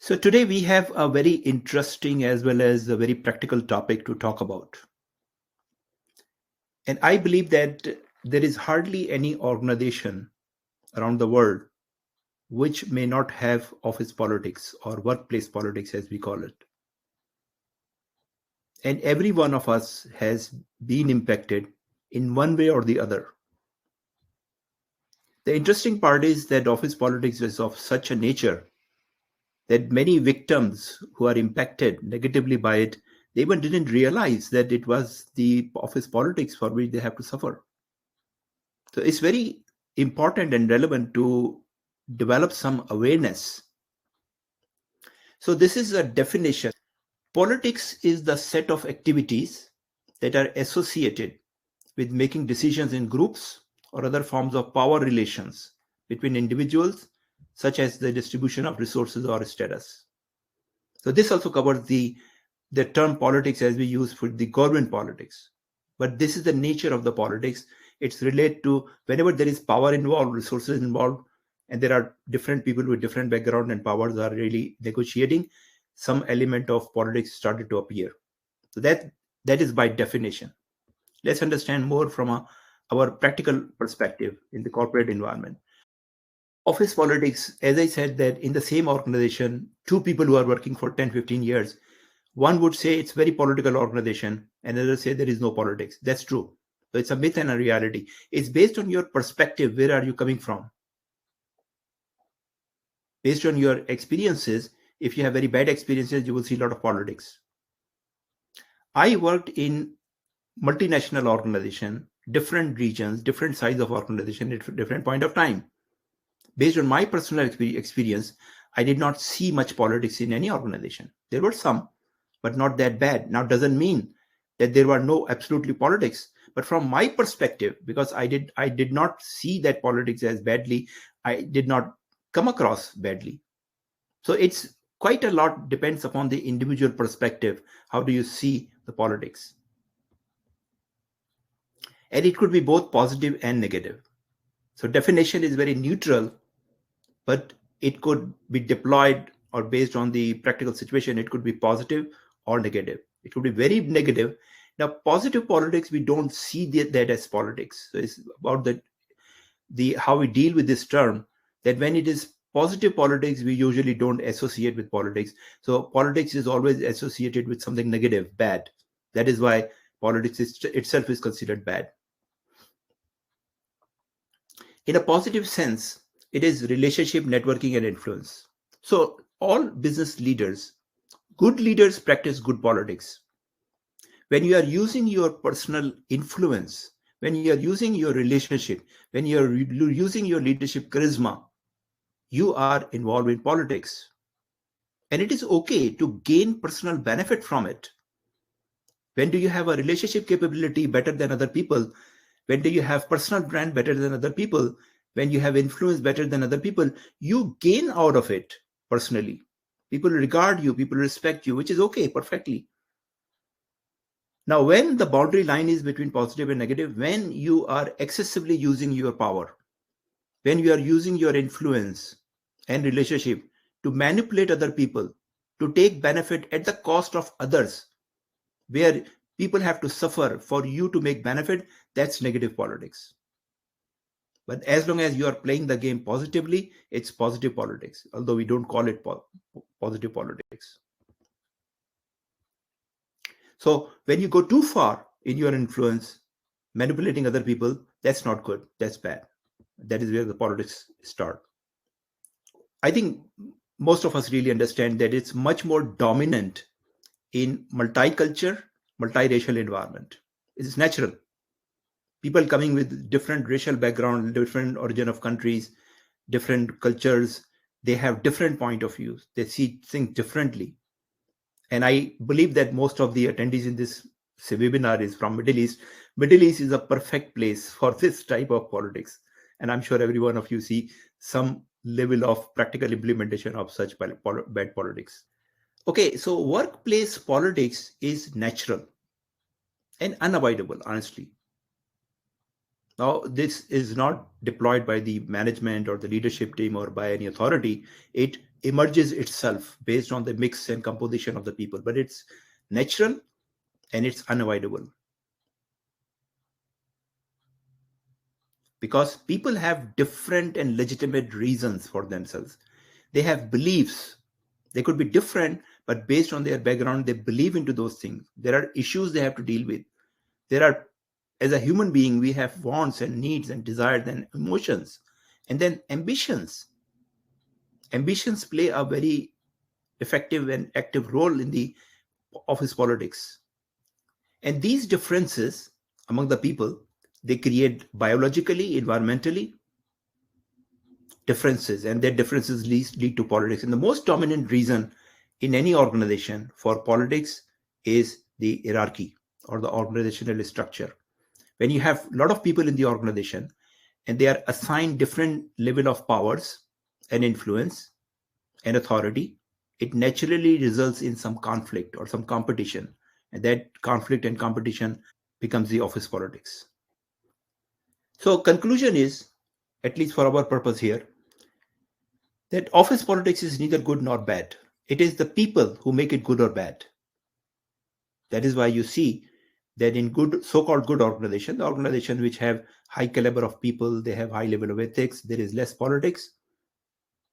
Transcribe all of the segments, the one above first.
So today we have a very interesting as well as a very practical topic to talk about. And I believe that there is hardly any organization around the world which may not have office politics or workplace politics, as we call it. And every one of us has been impacted in one way or the other. The interesting part is that office politics is of such a nature that many victims who are impacted negatively by it, they even didn't realize that it was the office politics for which they have to suffer. So it's very important and relevant to develop some awareness. So this is a definition. Politics is the set of activities that are associated with making decisions in groups or other forms of power relations between individuals, such as the distribution of resources or status. So this also covers the term politics as we use for the government politics. But this is the nature of the politics. It's related to whenever there is power involved, resources involved, and there are different people with different background and powers are really negotiating, some element of politics started to appear. So that is by definition. Let's understand more from our practical perspective in the corporate environment. Office politics, as I said, that in the same organization, two people who are working for 10, 15 years, one would say it's very political organization, and another say there is no politics. That's true. So it's a myth and a reality. It's based on your perspective. Where are you coming from? Based on your experiences, if you have very bad experiences, you will see a lot of politics. I worked in multinational organization, different regions, different size of organization at different point of time. Based on my personal experience, I did not see much politics in any organization. There were some, but not that bad. Now, doesn't mean that there were no absolutely politics, but from my perspective, because I did not see that politics as badly, I did not come across badly. So it's quite a lot depends upon the individual perspective. How do you see the politics? And it could be both positive and negative. So definition is very neutral, but it could be deployed or based on the practical situation, it could be positive or negative. It could be very negative. Now, positive politics, we don't see that as politics. So it's about the how we deal with this term, that when it is positive politics, we usually don't associate with politics. So politics is always associated with something negative, bad. That is why politics itself is considered bad. In a positive sense, it is relationship, networking, and influence. So all business leaders, good leaders practice good politics. When you are using your personal influence, when you are using your relationship, when you are using your leadership charisma, you are involved in politics. And it is okay to gain personal benefit from it. When do you have a relationship capability better than other people? When do you have personal brand better than other people? When you have influence better than other people, you gain out of it personally. People regard you, people respect you, which is okay, perfectly. Now, when the boundary line is between positive and negative, when you are excessively using your power, when you are using your influence and relationship to manipulate other people, to take benefit at the cost of others, where people have to suffer for you to make benefit, that's negative politics. But as long as you are playing the game positively, it's positive politics, although we don't call it positive politics. So when you go too far in your influence, manipulating other people, that's not good. That's bad. That is where the politics start. I think most of us really understand that it's much more dominant in multicultural, multiracial environment. It's natural. People coming with different racial background, different origin of countries, different cultures, they have different point of views. They see things differently. And I believe that most of the attendees in this webinar is from Middle East. Middle East is a perfect place for this type of politics. And I'm sure every one of you see some level of practical implementation of such bad politics. Okay, so workplace politics is natural and unavoidable, honestly. Now, this is not deployed by the management or the leadership team or by any authority. It emerges itself based on the mix and composition of the people, but it's natural and it's unavoidable. Because people have different and legitimate reasons for themselves. They have beliefs. They could be different, but based on their background, they believe into those things. There are issues they have to deal with. There are, as a human being, we have wants and needs and desires and emotions, and then ambitions. Ambitions play a very effective and active role in the office politics. And these differences among the people, they create biologically, environmentally differences, and their differences lead to politics. And the most dominant reason in any organization for politics is the hierarchy or the organizational structure. When you have a lot of people in the organization and they are assigned different level of powers and influence and authority, it naturally results in some conflict or some competition. And that conflict and competition becomes the office politics. So conclusion is, at least for our purpose here, that office politics is neither good nor bad. It is the people who make it good or bad. That is why you see that in good, so-called good organization, the organization which have high caliber of people, they have high level of ethics, there is less politics.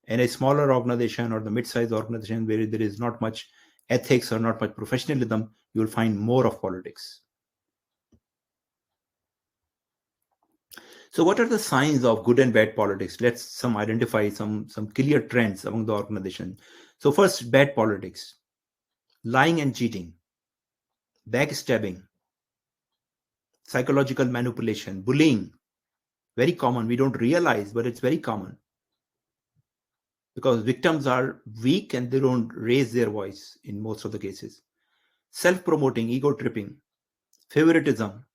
And a smaller organization or the mid-sized organization where there is not much ethics or not much professionalism, you will find more of politics. So what are the signs of good and bad politics? Let's identify some clear trends among the organization. So first, bad politics: lying and cheating, backstabbing, psychological manipulation, bullying. Very common. We don't realize, but it's very common. Because victims are weak and they don't raise their voice in most of the cases. Self-promoting, ego tripping, favoritism,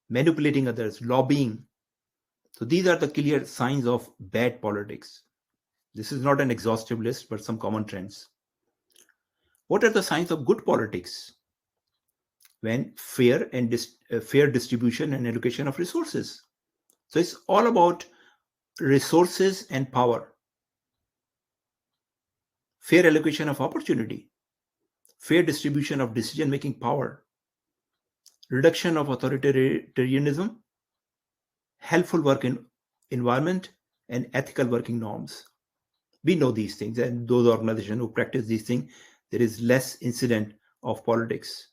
manipulating others, lobbying. So these are the clear signs of bad politics. This is not an exhaustive list, but some common trends. What are the signs of good politics? When fair and fair distribution and allocation of resources. So it's all about resources and power. Fair allocation of opportunity, fair distribution of decision-making power, reduction of authoritarianism, helpful work environment, and ethical working norms. We know these things, and those organizations who practice these things, there is less incident of politics.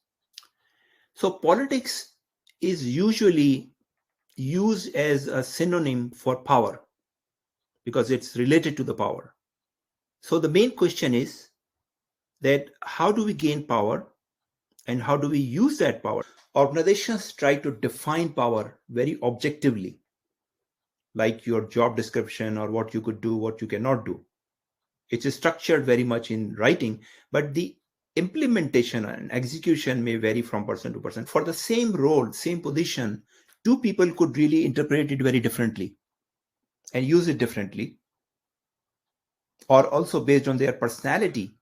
So politics is usually used as a synonym for power because it's related to the power. So the main question is that how do we gain power and how do we use that power? Organizations try to define power very objectively, like your job description or what you could do, what you cannot do. It's structured very much in writing, but the implementation and execution may vary from person to person. For the same role, same position, two people could really interpret it very differently and use it differently, or also based on their personality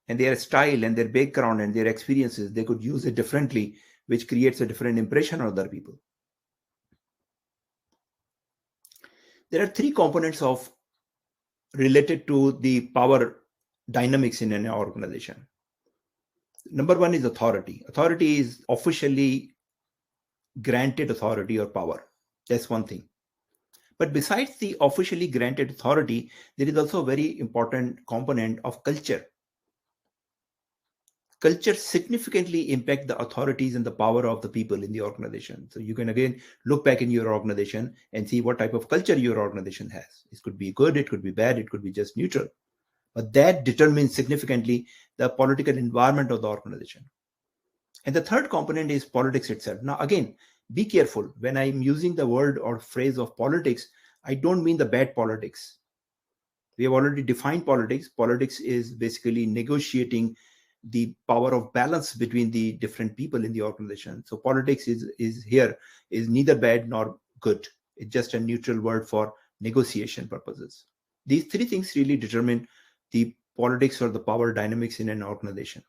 and their style and their background and their experiences, they could use it differently, which creates a different impression on other people. There are three components of related to the power dynamics in an organization. Number one is authority. Authority is officially granted authority or power. That's one thing. But besides the officially granted authority, there is also a very important component of culture. Culture significantly impact the authorities and the power of the people in the organization. So you can again look back in your organization and see what type of culture your organization has. It could be good, it could be bad, it could be just neutral. But that determines significantly the political environment of the organization. And the third component is politics itself. Now, again, be careful. When I'm using the word or phrase of politics, I don't mean the bad politics. We have already defined politics. Politics is basically negotiating the power of balance between the different people in the organization. So politics is neither bad nor good. It's just a neutral word for negotiation purposes. These three things really determine the politics or the power dynamics in an organization.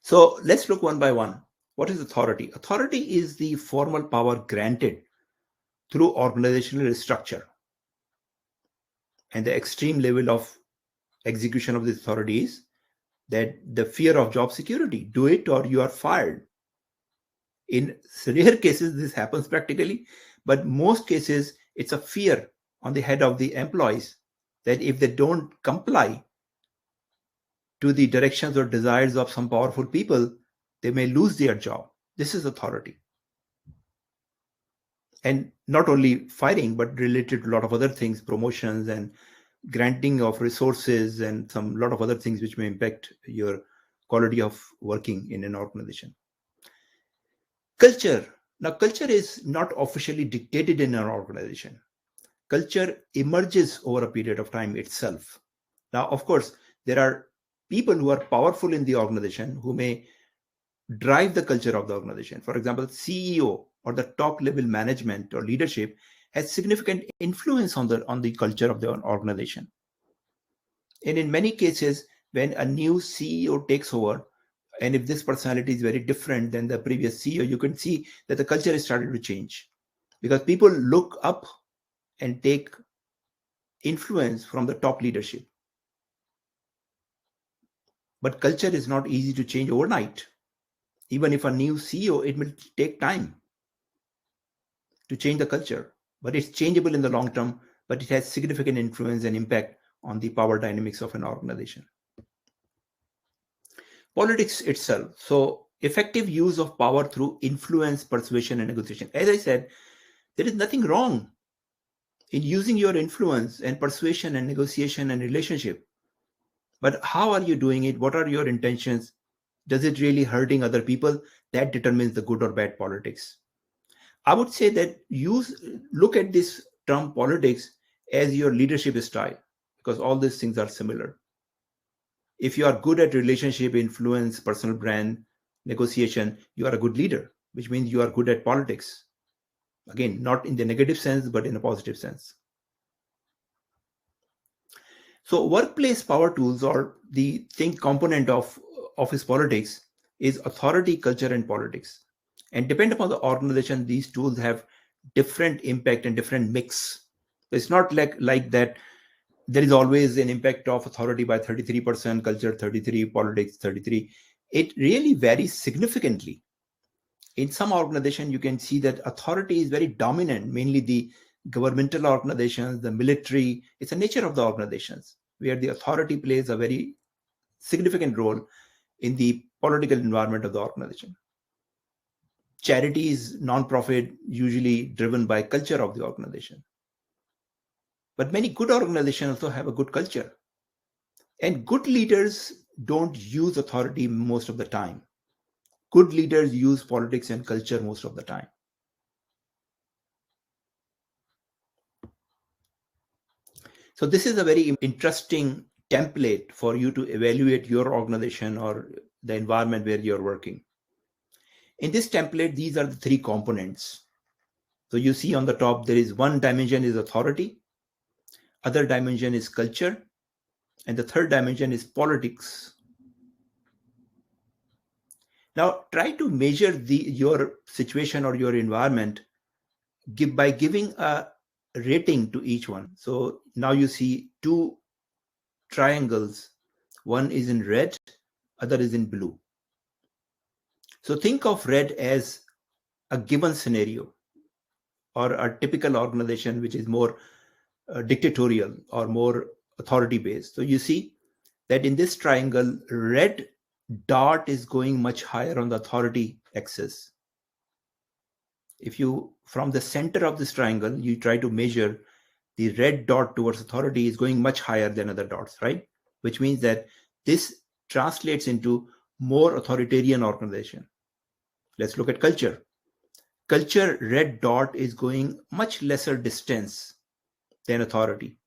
So let's look one by one. What is authority? Authority is the formal power granted through organizational structure. and the extreme level of execution of this authority is that the fear of job security. Do it or you are fired. In rare cases, this happens practically, but most cases, it's a fear on the head of the employees that if they don't comply to the directions or desires of some powerful people, they may lose their job. This is authority. And not only firing, but related to a lot of other things, promotions and granting of resources and some lot of other things which may impact your quality of working in an organization. Culture. Now, culture is not officially dictated in an organization. Culture emerges over a period of time itself. Now, of course, there are people who are powerful in the organization who may drive the culture of the organization. For example, CEO or the top level management or leadership has significant influence on the culture of the organization. And in many cases, when a new CEO takes over, and if this personality is very different than the previous CEO, you can see that the culture has started to change because people look up and take influence from the top leadership. But culture is not easy to change overnight. Even if a new CEO, it will take time to change the culture, but it's changeable in the long term, but it has significant influence and impact on the power dynamics of an organization. Politics itself. So, effective use of power through influence, persuasion, and negotiation. As I said, there is nothing wrong in using your influence and persuasion and negotiation and relationship. But how are you doing it? What are your intentions? Does it really hurting other people? That determines the good or bad politics. I would say that look at this term politics as your leadership style, because all these things are similar. If you are good at relationship, influence, personal brand, negotiation, you are a good leader, which means you are good at politics. Again, not in the negative sense, but in a positive sense. So workplace power tools, or the think component of office politics, is authority, culture, and politics. And depend upon the organization, these tools have different impact and different mix. It's not like that there is always an impact of authority by 33%, culture 33, politics 33. It really varies significantly. In some organization, you can see that authority is very dominant, mainly the governmental organizations, the military. It's the nature of the organizations where the authority plays a very significant role in the political environment of the organization. Charities, non-profit, usually driven by culture of the organization. But many good organizations also have a good culture. And good leaders don't use authority most of the time. Good leaders use politics and culture most of the time. So this is a very interesting template for you to evaluate your organization or the environment where you're working. In this template, these are the three components. So you see on the top, there is one dimension is authority, other dimension is culture, and the third dimension is politics. Now try to measure your situation or your environment by giving a rating to each one. So now you see two triangles. One is in red, other is in blue. So think of red as a given scenario or a typical organization which is more dictatorial or more authority based. So you see that in this triangle, red dot is going much higher on the authority axis. If you, from the center of this triangle, you try to measure, the red dot towards authority is going much higher than other dots, right? Which means that this translates into more authoritarian organization. Let's look at culture. Culture, red dot is going much lesser distance than authority.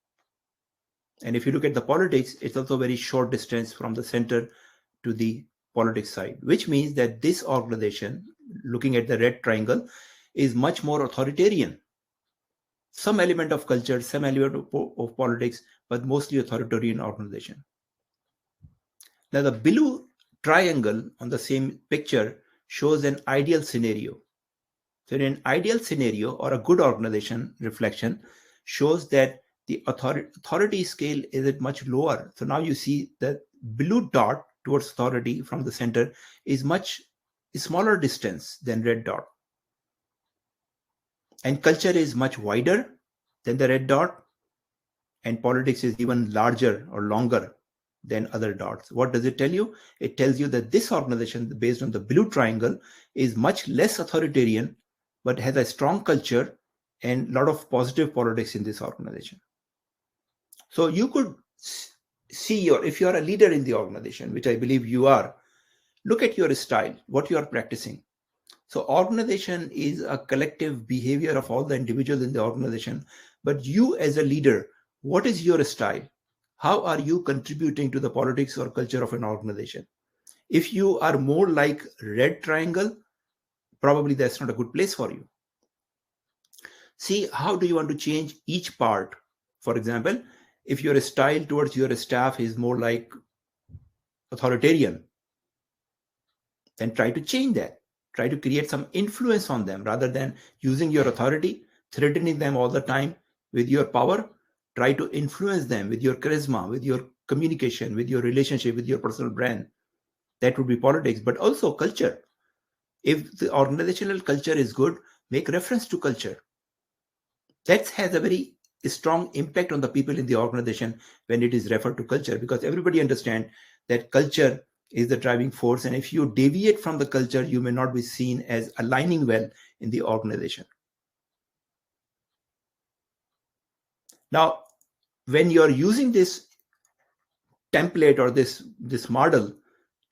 And if you look at the politics, it's also very short distance from the center to the politics side, which means that this organization, looking at the red triangle, is much more authoritarian. Some element of culture, some element of politics, but mostly authoritarian organization. Now the blue triangle on the same picture shows an ideal scenario. So in an ideal scenario or a good organization reflection shows that The authority scale is at much lower. So now you see the blue dot towards authority from the center is much smaller distance than red dot. And culture is much wider than the red dot, and politics is even larger or longer than other dots. What does it tell you? It tells you that this organization, based on the blue triangle, is much less authoritarian, but has a strong culture and a lot of positive politics in this organization. So you could see if you are a leader in the organization, which I believe you are, look at your style, what you are practicing. So organization is a collective behavior of all the individuals in the organization, but you as a leader, what is your style? How are you contributing to the politics or culture of an organization? If you are more like red triangle, probably that's not a good place for you. See, how do you want to change each part? For example, if your style towards your staff is more like authoritarian, then try to change that. Try to create some influence on them rather than using your authority, threatening them all the time with your power. Try to influence them with your charisma, with your communication, with your relationship, with your personal brand. That would be politics, but also culture. If the organizational culture is good, make reference to culture. That has a very strong impact on the people in the organization when it is referred to culture, because everybody understands that culture is the driving force, and if you deviate from the culture, you may not be seen as aligning well in the organization. Now, when you're using this template or this model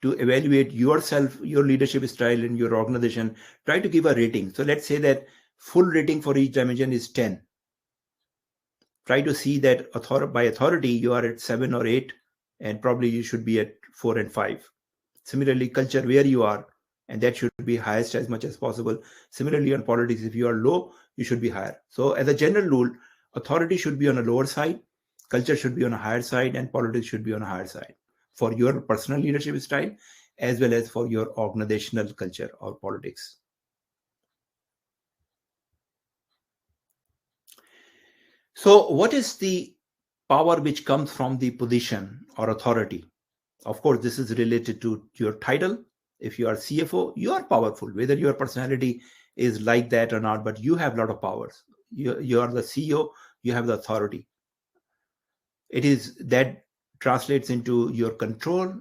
to evaluate yourself, your leadership style in your organization, try to give a rating. So let's say that full rating for each dimension is 10. Try to see that by authority you are at 7 or 8, and probably you should be at 4 and 5. Similarly, culture, where you are, and that should be highest as much as possible. Similarly, on politics, if you are low, you should be higher. So as a general rule, authority should be on a lower side, culture should be on a higher side, and politics should be on a higher side for your personal leadership style as well as for your organizational culture or politics. So what is the power which comes from the position or authority? Of course, this is related to your title. If you are CFO, you are powerful, whether your personality is like that or not, but you have a lot of powers. You are the CEO, you have the authority. It is that translates into your control,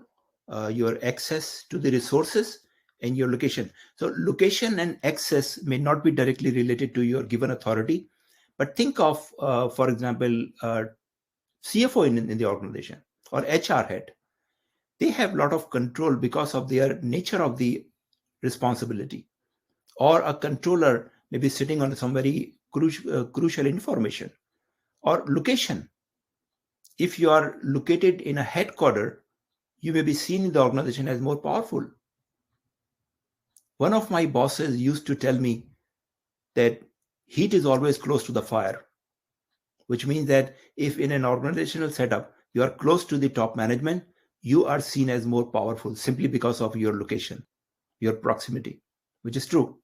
your access to the resources, and your location. So location and access may not be directly related to your given authority, but think of, for example, CFO in the organization or HR head. They have a lot of control because of their nature of the responsibility. Or a controller may be sitting on some very crucial information. Or location. If you are located in a headquarter, you may be seen in the organization as more powerful. One of my bosses used to tell me that heat is always close to the fire, which means that if in an organizational setup you are close to the top management, you are seen as more powerful simply because of your location, your proximity, which is true.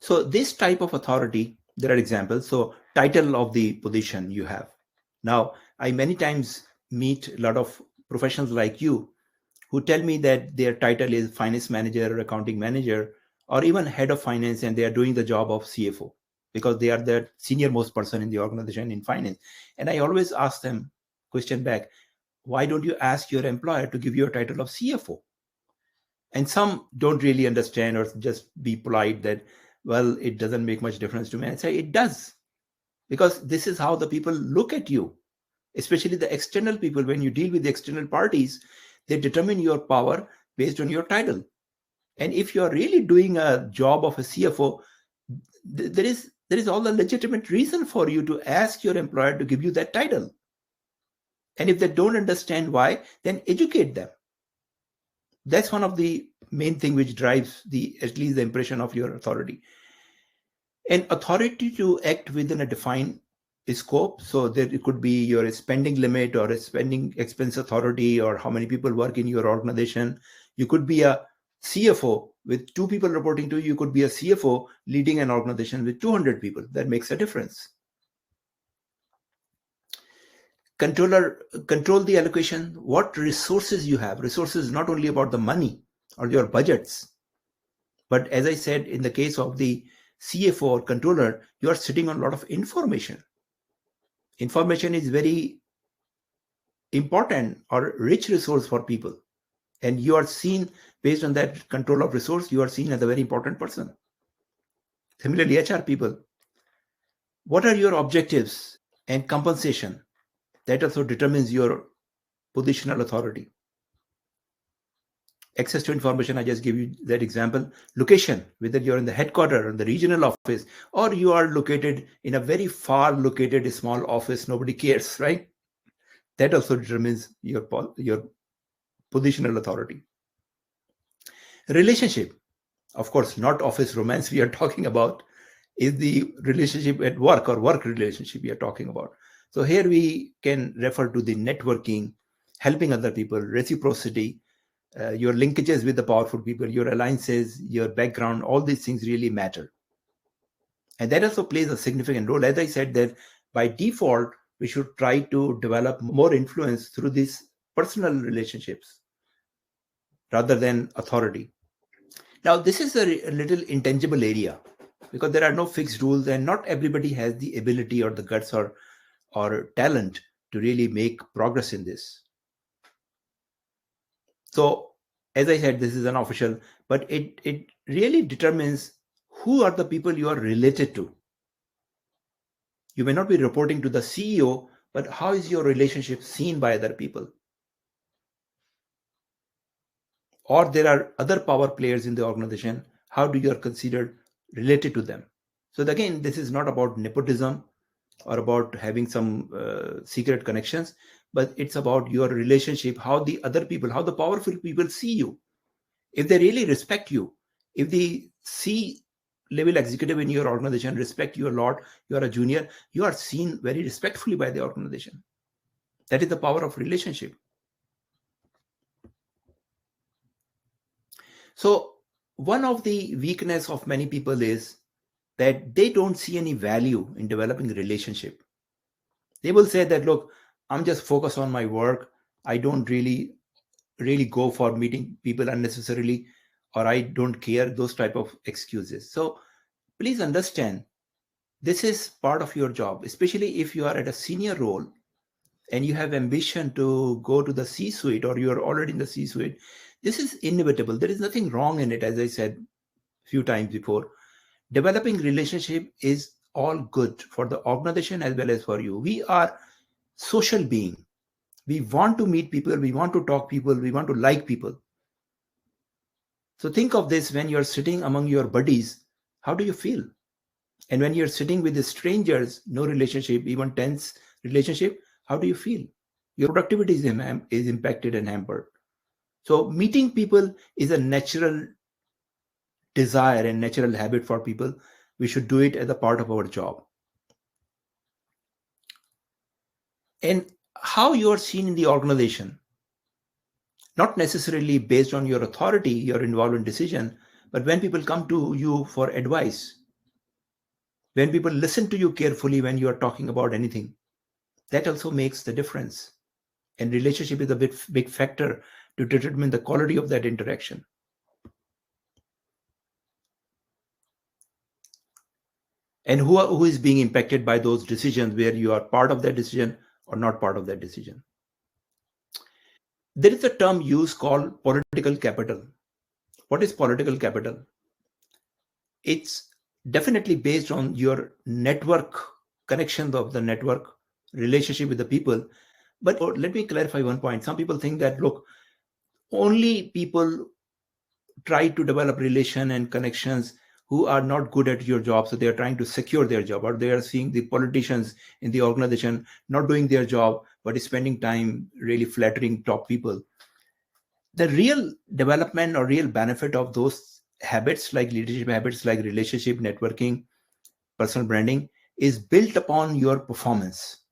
So this type of authority, there are examples. So title of the position you have. Now, I many times meet a lot of professionals like you who tell me that their title is finance manager or accounting manager or even head of finance, and they are doing the job of CFO because they are the senior most person in the organization in finance. And I always ask them question back, why don't you ask your employer to give you a title of CFO? And some don't really understand or just be polite that, well, it doesn't make much difference to me. I say it does, because this is how the people look at you, especially the external people. When you deal with the external parties, they determine your power based on your title. And if you are really doing a job of a CFO, there is all the legitimate reason for you to ask your employer to give you that title. And if they don't understand why, then educate them. That's one of the main thing which drives at least the impression of your authority. An authority to act within a defined scope. So there it could be your spending limit or a spending expense authority or how many people work in your organization. You could be a CFO With 2 people reporting to you, you could be a CFO leading an organization with 200 people. That makes a difference. Control the allocation, what resources you have. Resources is not only about the money or your budgets, but as I said, in the case of the CFO or controller, you are sitting on a lot of information. Information is very important or rich resource for people, and you are seen based on that control of resource. You are seen as a very important person. Similarly, HR people, what are your objectives and compensation? That also determines your positional authority. Access to information, I just give you that example. Location, whether you're in the headquarters or the regional office, or you are located in a very far located small office, nobody cares, right? That also determines your positional authority. Relationship, of course, not office romance we are talking about, is the relationship at work or work relationship we are talking about. So here we can refer to the networking, helping other people, reciprocity, your linkages with the powerful people, your alliances, your background, all these things really matter. And that also plays a significant role. As I said, that by default, we should try to develop more influence through these personal relationships rather than authority. Now, this is a little intangible area because there are no fixed rules and not everybody has the ability or the guts or talent to really make progress in this. So, as I said, this is unofficial, but it really determines who are the people you are related to. You may not be reporting to the CEO, but how is your relationship seen by other people? Or there are other power players in the organization. How do you are considered related to them? So again, this is not about nepotism or about having some secret connections, but it's about your relationship, how the other people, how the powerful people see you. If they really respect you, if the C-level executive in your organization respect you a lot, you are a junior, you are seen very respectfully by the organization. That is the power of relationship. So one of the weakness of many people is that they don't see any value in developing a relationship. They will say that, look, I'm just focused on my work. I don't really go for meeting people unnecessarily, or I don't care, those type of excuses. So please understand, this is part of your job, especially if you are at a senior role and you have ambition to go to the C-suite or you're already in the C-suite. This is inevitable. There is nothing wrong in it, as I said a few times before. Developing relationship is all good for the organization as well as for you. We are social being. We want to meet people, we want to talk people, we want to like people. So think of this: when you're sitting among your buddies, how do you feel? And when you're sitting with the strangers, no relationship, even tense relationship, how do you feel? Your productivity is impacted and hampered. So meeting people is a natural desire and natural habit for people. We should do it as a part of our job. And how you are seen in the organization, not necessarily based on your authority, your involved in decision, but when people come to you for advice, when people listen to you carefully when you are talking about anything, that also makes the difference. And relationship is a big factor to determine the quality of that interaction. And who is being impacted by those decisions, where you are part of that decision or not part of that decision. There is a term used called political capital. What is political capital? It's definitely based on your network, connections of the network, relationship with the people. But let me clarify one point. Some people think that, look, only people try to develop relation and connections who are not good at your job, so they are trying to secure their job, or they are seeing the politicians in the organization not doing their job but spending time really flattering top people. The real development or real benefit of those habits, like leadership habits, like relationship, networking, personal branding, is built upon your performance.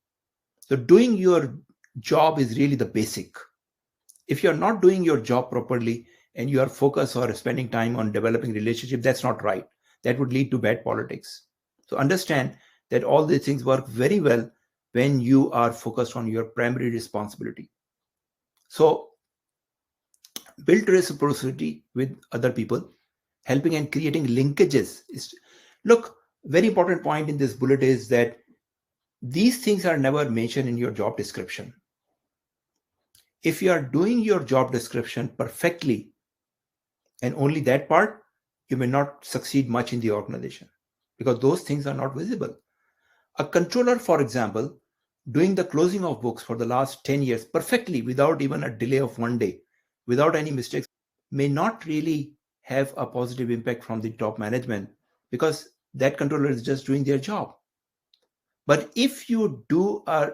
So doing your job is really the basic. If you're not doing your job properly and you are focused or spending time on developing relationship, that's not right. That would lead to bad politics. So understand that all these things work very well when you are focused on your primary responsibility. So build reciprocity with other people, helping and creating linkages. Look, very important point in this bullet is that these things are never mentioned in your job description. If you are doing your job description perfectly and only that part, you may not succeed much in the organization because those things are not visible. A controller, for example, doing the closing of books for the last 10 years perfectly without even a delay of one day, without any mistakes, may not really have a positive impact from the top management because that controller is just doing their job. But if you do a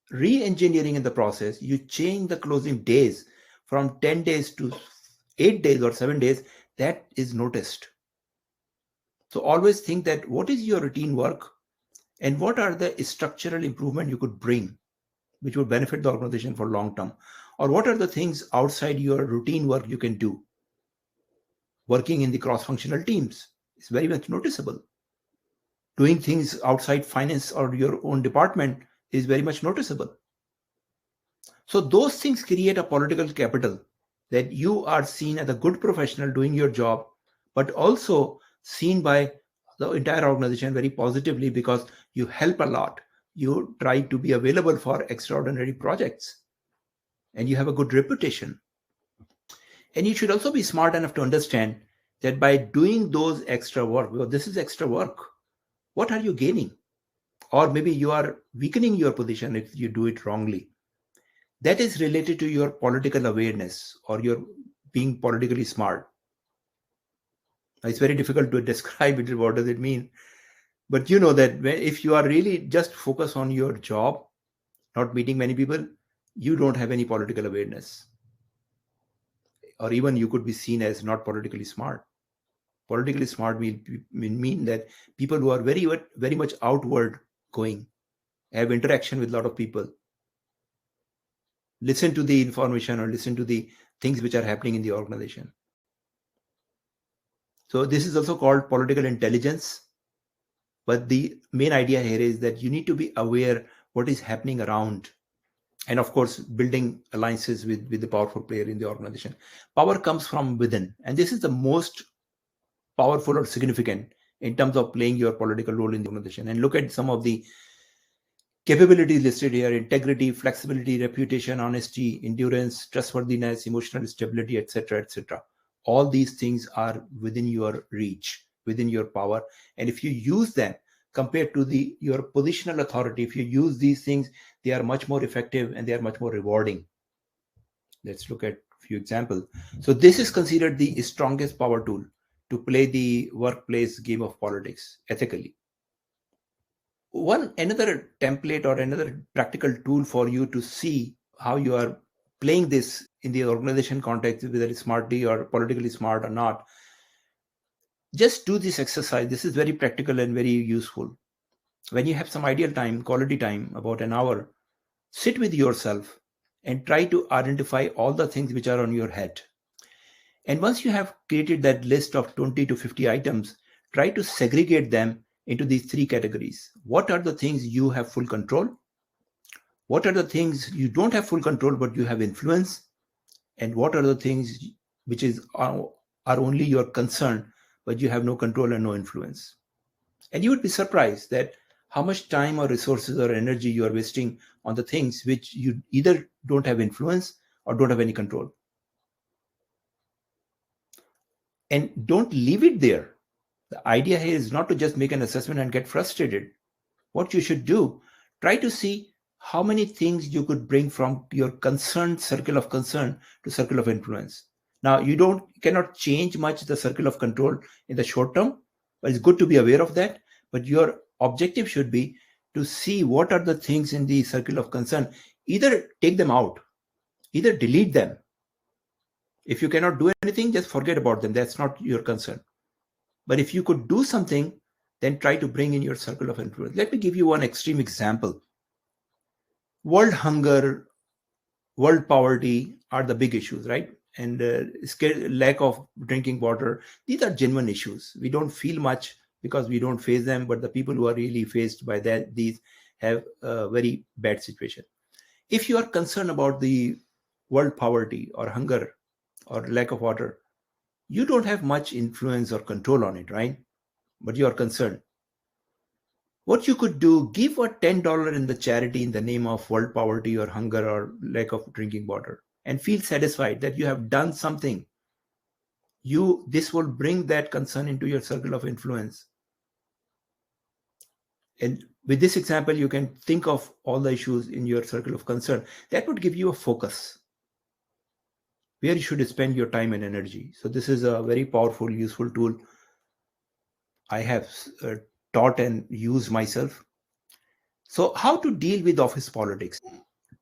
re-engineering in the process, you change the closing days from 10 days to 8 days or 7 days, that is noticed. So always think that what is your routine work and what are the structural improvement you could bring which would benefit the organization for long term, or what are the things outside your routine work you can do. Working in the cross-functional teams is very much noticeable. Doing things outside finance or your own department is very much noticeable. So those things create a political capital that you are seen as a good professional doing your job, but also seen by the entire organization very positively because you help a lot. You try to be available for extraordinary projects and you have a good reputation. And you should also be smart enough to understand that by doing those extra work, because this is extra work, what are you gaining? Or maybe you are weakening your position if you do it wrongly. That is related to your political awareness or your being politically smart. It's very difficult to describe it. What does it mean? But you know that if you are really just focused on your job, not meeting many people, you don't have any political awareness. Or even you could be seen as not politically smart. Politically smart mean that people who are very much outward going, have interaction with a lot of people, listen to the information or listen to the things which are happening in the organization. So this is also called political intelligence. But the main idea here is that you need to be aware what is happening around. And of course, building alliances with the powerful player in the organization. Power comes from within. And this is the most powerful or significant in terms of playing your political role in the organization. And look at some of the capabilities listed here: integrity, flexibility, reputation, honesty, endurance, trustworthiness, emotional stability, etc., etc. All these things are within your reach, within your power. And if you use them compared to your positional authority, if you use these things, they are much more effective and they are much more rewarding. Let's look at a few examples. So this is considered the strongest power tool to play the workplace game of politics ethically. Another template or another practical tool for you to see how you are playing this in the organization context, whether it's smartly or politically smart or not, just do this exercise. This is very practical and very useful. When you have some ideal time, quality time, about an hour, sit with yourself and try to identify all the things which are on your head. And once you have created that list of 20 to 50 items, try to segregate them into these three categories. What are the things you have full control? What are the things you don't have full control but you have influence? And what are the things which are only your concern but you have no control and no influence? And you would be surprised that how much time or resources or energy you are wasting on the things which you either don't have influence or don't have any control. And don't leave it there. The idea here is not to just make an assessment and get frustrated. What you should do, try to see how many things you could bring from your circle of concern to circle of influence. Now, you cannot change much the circle of control in the short term, but it's good to be aware of that. But your objective should be to see what are the things in the circle of concern. Either take them out, either delete them. If you cannot do anything, just forget about them. That's not your concern. But if you could do something, then try to bring in your circle of influence. Let me give you one extreme example. World hunger, world poverty are the big issues, right? and lack of drinking water. These are genuine issues. We don't feel much because we don't face them, but the people who are really faced by that these have a very bad situation. If you are concerned about the world poverty or hunger or lack of water, you don't have much influence or control on it, right? But you are concerned. What you could do, give a $10 in the charity in the name of world poverty or hunger or lack of drinking water, and feel satisfied that you have done something. This will bring that concern into your circle of influence. And with this example, you can think of all the issues in your circle of concern. That would give you a focus where you should spend your time and energy. So this is a very powerful, useful tool I have taught and used myself. So how to deal with office politics?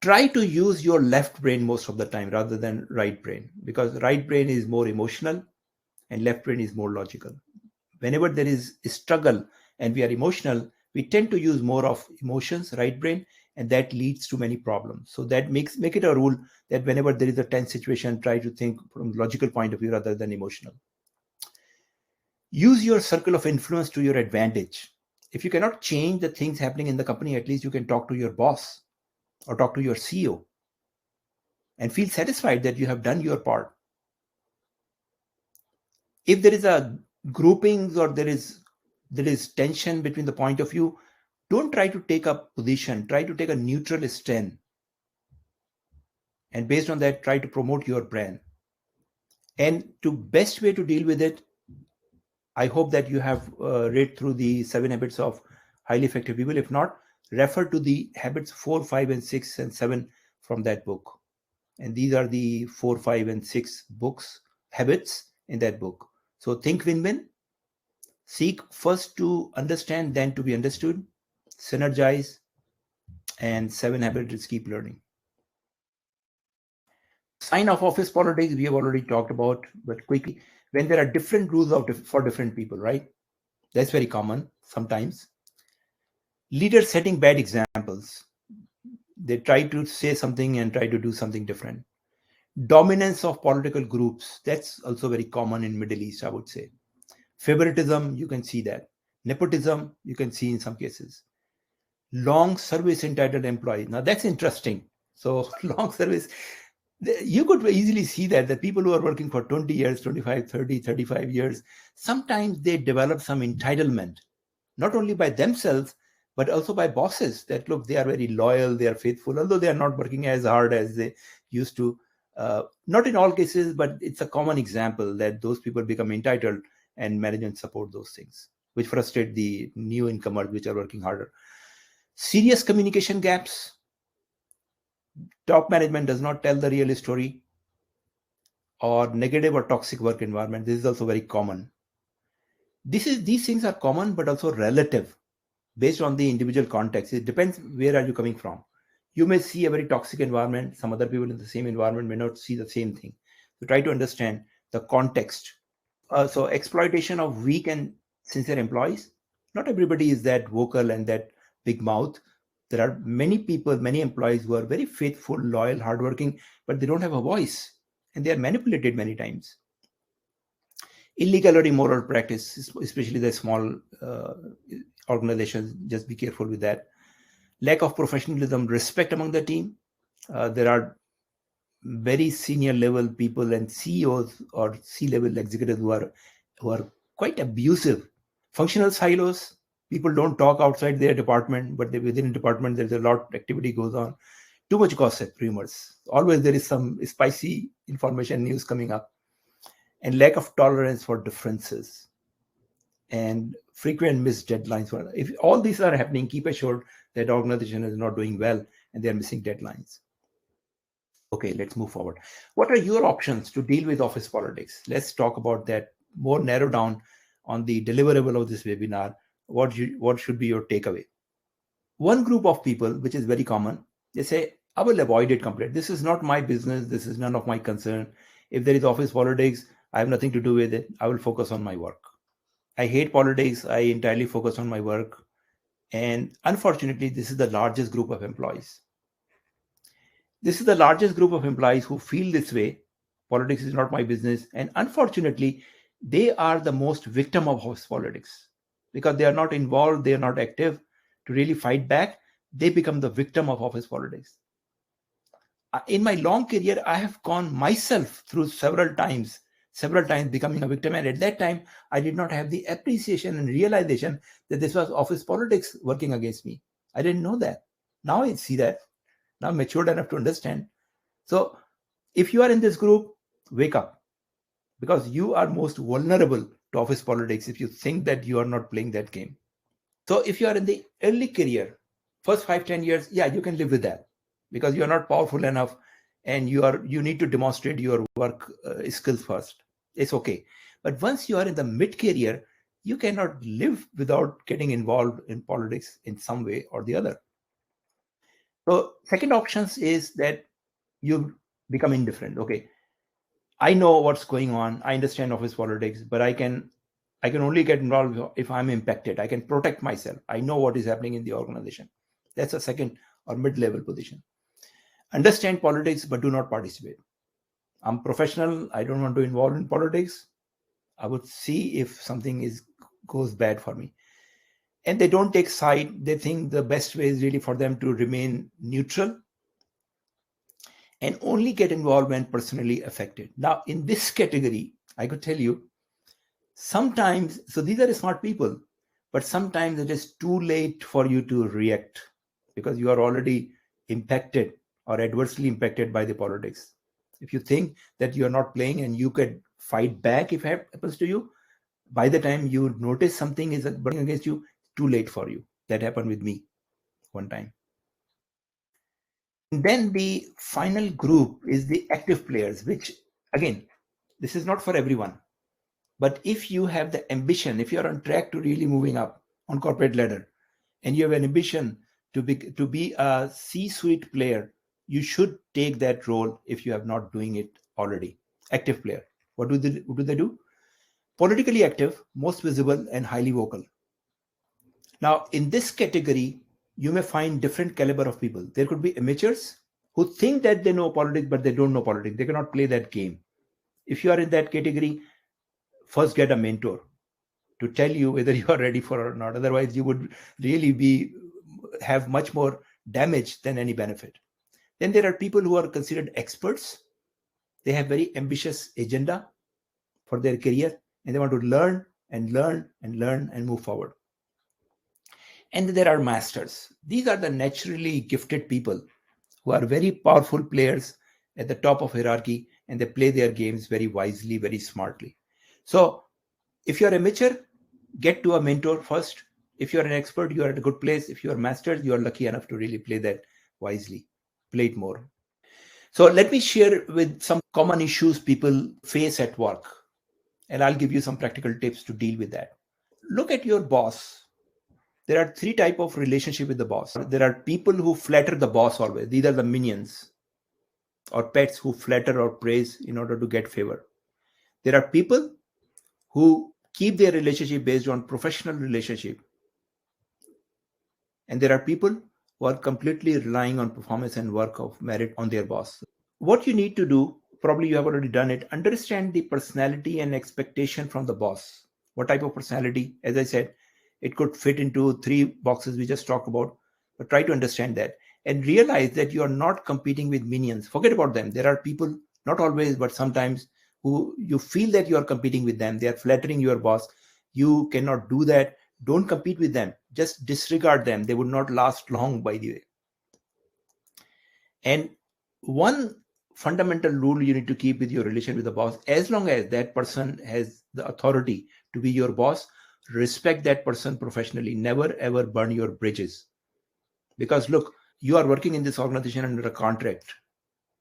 Try to use your left brain most of the time rather than right brain, because right brain is more emotional and left brain is more logical. Whenever there is a struggle and we are emotional, we tend to use more of emotions, right brain, and that leads to many problems. So that make it a rule that whenever there is a tense situation, try to think from logical point of view rather than emotional. Use your circle of influence to your advantage. If you cannot change the things happening in the company, at least you can talk to your boss or talk to your CEO and feel satisfied that you have done your part. If there is a groupings or there is tension between the point of view, don't try to take a position, try to take a neutral stand, and based on that try to promote your brand. And to best way to deal with it, I hope that you have read through the 7 habits of highly effective people. If not, refer to the habits 4, 5, and 6 and 7 from that book. And these are the 4, 5, and 6 books habits in that book. So think win-win. Seek first to understand, then to be understood. Synergize, and 7 habits is keep learning. Sign of office politics we have already talked about, but quickly, when there are different rules for different people, right? That's very common sometimes. Leaders setting bad examples. They try to say something and try to do something different. Dominance of political groups. That's also very common in Middle East, I would say. Favoritism, you can see that. Nepotism, you can see in some cases. Long service entitled employees. Now that's interesting. So long service, you could easily see that the people who are working for 20 years, 25, 30, 35 years, sometimes they develop some entitlement, not only by themselves, but also by bosses that look, they are very loyal, they are faithful, although they are not working as hard as they used to. Not in all cases, but it's a common example that those people become entitled and management support those things, which frustrate the new incomers which are working harder. Serious communication gaps. Top management does not tell the real story, or negative or toxic work environment. This is also very common. These things are common but also relative based on the individual context. It depends where are you coming from. You may see a very toxic environment, some other people in the same environment may not see the same thing. So try to understand the context. So exploitation of weak and sincere employees. Not everybody is that vocal and that big mouth. There are many people, many employees who are very faithful, loyal, hardworking, but they don't have a voice and they are manipulated many times. Illegal or immoral practice, especially the small organizations, just be careful with that. Lack of professionalism, respect among the team. There are very senior level people and CEOs or C-level executives who are quite abusive. Functional silos. People don't talk outside their department, but within a department there's a lot of activity goes on. Too much gossip, rumors. Always there is some spicy information, news coming up. And lack of tolerance for differences. And frequent missed deadlines. If all these are happening, keep assured that organization is not doing well and they are missing deadlines. Okay, let's move forward. What are your options to deal with office politics? Let's talk about that more narrow down on the deliverable of this webinar. What should be your takeaway? One group of people, which is very common, they say, I will avoid it completely. This is not my business. This is none of my concern. If there is office politics, I have nothing to do with it. I will focus on my work. I hate politics. I entirely focus on my work. And unfortunately, this is the largest group of employees. This is the largest group of employees who feel this way. Politics is not my business. And unfortunately, they are the most victim of office politics because they are not involved, they are not active to really fight back. They become the victim of office politics. In my long career, I have gone myself through several times becoming a victim. And at that time, I did not have the appreciation and realization that this was office politics working against me. I didn't know that. Now I see that. Now I'm matured enough to understand. So if you are in this group, wake up, because you are most vulnerable to office politics if you think that you are not playing that game. So if you are in the early career, first 5-10 years, yeah, you can live with that because you are not powerful enough and you need to demonstrate your work skills first. It's okay. But once you are in the mid-career, you cannot live without getting involved in politics in some way or the other. So second options is that you become indifferent. Okay, I know what's going on. I understand office politics, but I can only get involved if I'm impacted. I can protect myself. I know what is happening in the organization. That's a second or mid-level position. Understand politics, but do not participate. I'm professional. I don't want to involve in politics. I would see if something goes bad for me. And they don't take side. They think the best way is really for them to remain neutral and only get involved when personally affected. Now, in this category, I could tell you, sometimes, so these are smart people, but sometimes it is too late for you to react because you are already impacted or adversely impacted by the politics. If you think that you are not playing and you could fight back if it happens to you, by the time you notice something is burning against you, too late for you. That happened with me one time. And then the final group is the active players, which again, this is not for everyone. But if you have the ambition, if you're on track to really moving up on corporate ladder, and you have an ambition to be a C-suite player, you should take that role if you have not doing it already. Active player. What do they do? Politically active, most visible, and highly vocal. Now, in this category, you may find different caliber of people. There could be amateurs who think that they know politics, but they don't know politics. They cannot play that game. If you are in that category, first get a mentor to tell you whether you are ready for it or not. Otherwise, you would really have much more damage than any benefit. Then there are people who are considered experts. They have very ambitious agenda for their career, and they want to learn and learn and learn and move forward. And there are masters. These are the naturally gifted people who are very powerful players at the top of hierarchy, and they play their games very wisely, very smartly. So if you're amateur, get to a mentor first. If you're an expert, you're at a good place. If you're masters, you're lucky enough to really play that wisely, play it more. So let me share with some common issues people face at work, and I'll give you some practical tips to deal with that. Look at your boss. There are three types of relationship with the boss. There are people who flatter the boss always. These are the minions or pets who flatter or praise in order to get favor. There are people who keep their relationship based on professional relationship. And there are people who are completely relying on performance and work of merit on their boss. What you need to do, probably you have already done it, understand the personality and expectation from the boss. What type of personality? As I said, it could fit into three boxes we just talked about, but try to understand that and realize that you are not competing with minions. Forget about them. There are people, not always, but sometimes, who you feel that you are competing with them. They are flattering your boss. You cannot do that. Don't compete with them. Just disregard them. They would not last long, by the way. And one fundamental rule you need to keep with your relation with the boss, as long as that person has the authority to be your boss, respect that person professionally. Never ever burn your bridges. Because look, you are working in this organization under a contract.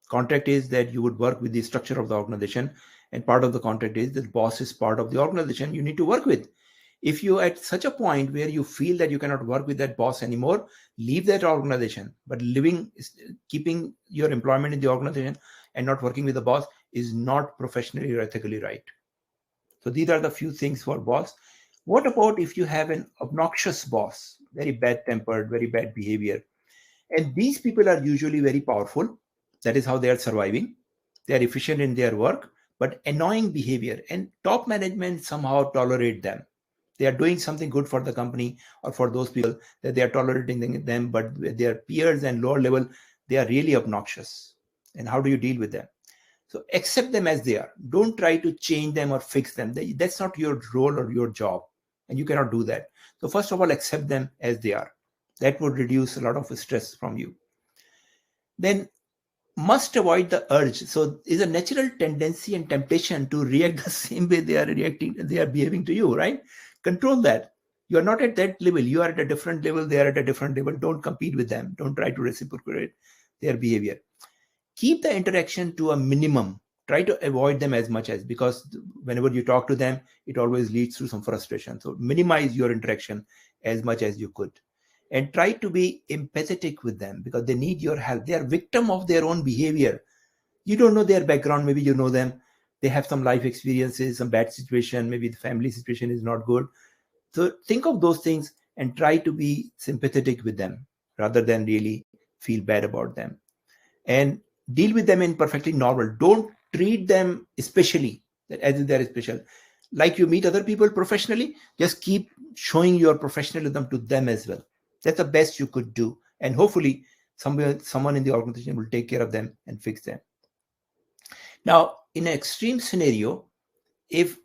Contract is that you would work with the structure of the organization, and part of the contract is that boss is part of the organization you need to work with. If you at such a point where you feel that you cannot work with that boss anymore, leave that organization. But keeping your employment in the organization and not working with the boss is not professionally or ethically right. So these are the few things for boss. What about if you have an obnoxious boss, very bad tempered, very bad behavior? And these people are usually very powerful. That is how they are surviving. They are efficient in their work, but annoying behavior. And top management somehow tolerate them. They are doing something good for the company or for those people, that they are tolerating them, but their peers and lower level, they are really obnoxious. And how do you deal with them? So accept them as they are. Don't try to change them or fix them. That's not your role or your job, and you cannot do that. So first of all, accept them as they are. That would reduce a lot of stress from you. Then must avoid the urge. So is a natural tendency and temptation to react the same way they are reacting, they are behaving to you, right? Control that. You are not at that level. You are at a different level. They are at a different level. Don't compete with them. Don't try to reciprocate their behavior. Keep the interaction to a minimum. Try to avoid them as much as, because whenever you talk to them, it always leads to some frustration. So minimize your interaction as much as you could, and try to be empathetic with them, because they need your help. They are victim of their own behavior. You don't know their background. Maybe you know them. They have some life experiences, some bad situation. Maybe the family situation is not good. So think of those things and try to be sympathetic with them rather than really feel bad about them. And deal with them in perfectly normal. Don't treat them especially, as if they're special. Like you meet other people professionally, just keep showing your professionalism to them as well. That's the best you could do. And hopefully someone in the organization will take care of them and fix them. Now, in an extreme scenario, if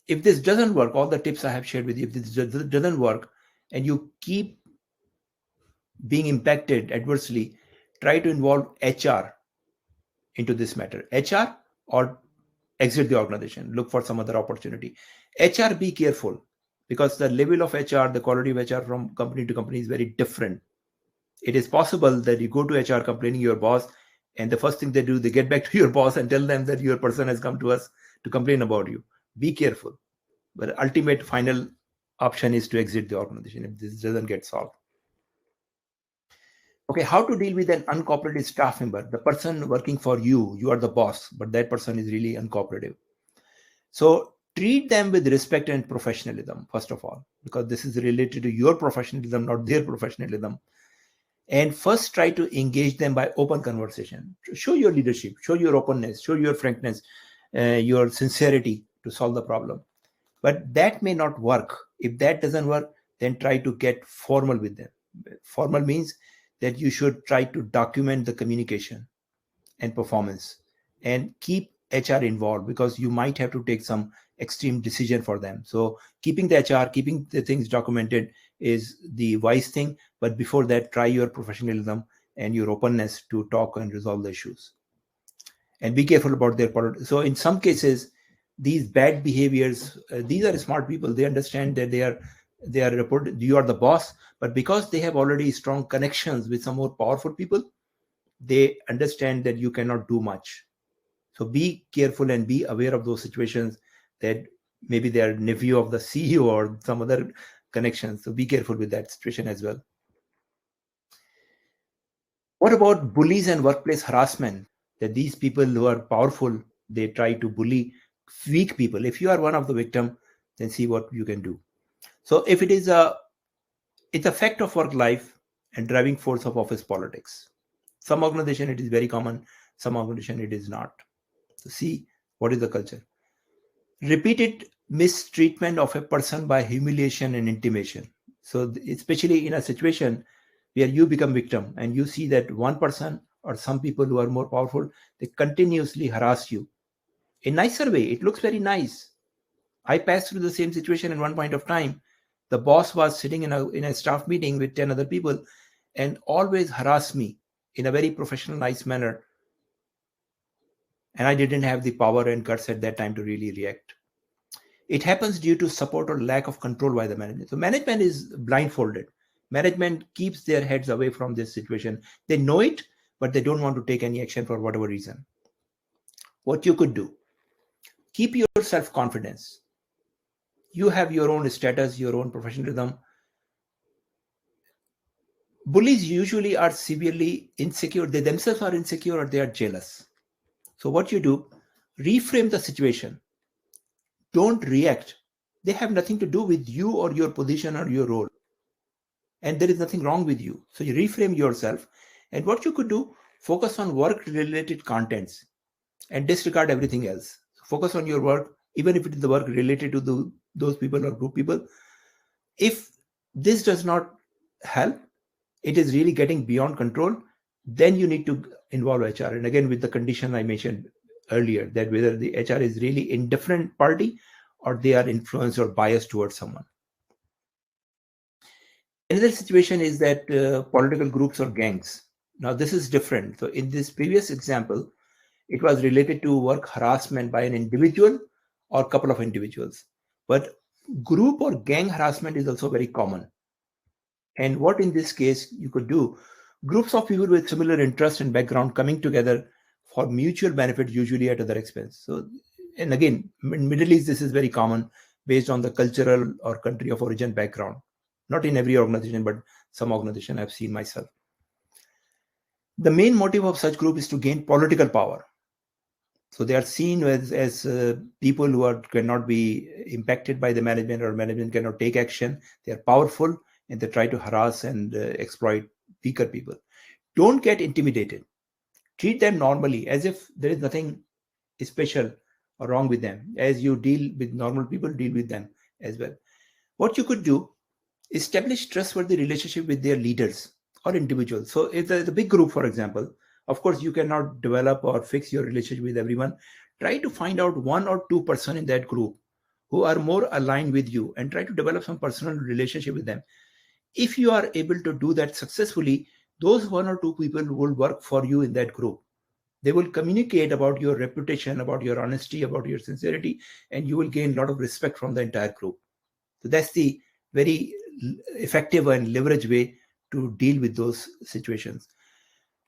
this doesn't work, all the tips I have shared with you, if this doesn't work and you keep being impacted adversely, try to involve HR into this matter. HR, or exit the organization, look for some other opportunity. HR, be careful, because the level of HR, the quality of HR from company to company is very different. It is possible that you go to HR complaining your boss, and the first thing they do, they get back to your boss and tell them that your person has come to us to complain about you. Be careful. But ultimate final option is to exit the organization if this doesn't get solved. Okay, how to deal with an uncooperative staff member? The person working for you, you are the boss, but that person is really uncooperative. So treat them with respect and professionalism, first of all, because this is related to your professionalism, not their professionalism. And first try to engage them by open conversation. Show your leadership, show your openness, show your frankness, your sincerity to solve the problem. But that may not work. If that doesn't work, then try to get formal with them. Formal means that you should try to document the communication and performance, and keep HR involved, because you might have to take some extreme decision for them. So keeping the HR, keeping the things documented is the wise thing. But before that, try your professionalism and your openness to talk and resolve the issues. And be careful about their politics. So in some cases, these bad behaviors, these are smart people. They understand that they are reported, you are the boss, but because they have already strong connections with some more powerful people, they understand that you cannot do much. So be careful and be aware of those situations, that maybe they are nephew of the CEO or some other connections. So be careful with that situation as well. What about bullies and workplace harassment? That these people who are powerful, they try to bully weak people. If you are one of the victim, then see what you can do. So if it's a fact of work life and driving force of office politics. Some organization it is very common, some organization it is not. So see what is the culture. Repeated mistreatment of a person by humiliation and intimidation. So especially in a situation where you become victim and you see that one person or some people who are more powerful, they continuously harass you in nicer way. It looks very nice. I passed through the same situation at one point of time. The boss was sitting in a staff meeting with 10 other people and always harassed me in a very professional, nice manner. And I didn't have the power and guts at that time to really react. It happens due to support or lack of control by the management. So management is blindfolded. Management keeps their heads away from this situation. They know it, but they don't want to take any action for whatever reason. What you could do, keep your self-confidence. You have your own status, your own professionalism. Bullies usually are severely insecure. They themselves are insecure or they are jealous. So what you do, reframe the situation. Don't react. They have nothing to do with you or your position or your role. And there is nothing wrong with you. So you reframe yourself. And what you could do, focus on work-related contents. and disregard everything else. Focus on your work, even if it is the work related to those people or group people. If this does not help, it is really getting beyond control, then you need to involve HR. And again, with the condition I mentioned earlier, that whether the HR is really indifferent party or they are influenced or biased towards someone. Another situation is that political groups or gangs. Now, this is different. So, in this previous example, it was related to work harassment by an individual or couple of individuals. But group or gang harassment is also very common. And what in this case you could do, groups of people with similar interest and background coming together for mutual benefit, usually at other expense. So, and again, in Middle East, this is very common based on the cultural or country of origin background. Not in every organization, but some organization I've seen myself. The main motive of such group is to gain political power. So they are seen as people who cannot be impacted by the management, or management cannot take action. They are powerful and they try to harass and exploit weaker people. Don't get intimidated. Treat them normally as if there is nothing special or wrong with them. As you deal with normal people, deal with them as well. What you could do, establish trustworthy relationship with their leaders or individuals. So if there's a big group, for example, of course, you cannot develop or fix your relationship with everyone. Try to find out 1 or 2% in that group who are more aligned with you and try to develop some personal relationship with them. If you are able to do that successfully, those 1 or 2 people will work for you in that group. They will communicate about your reputation, about your honesty, about your sincerity, and you will gain a lot of respect from the entire group. So that's the very effective and leverage way to deal with those situations.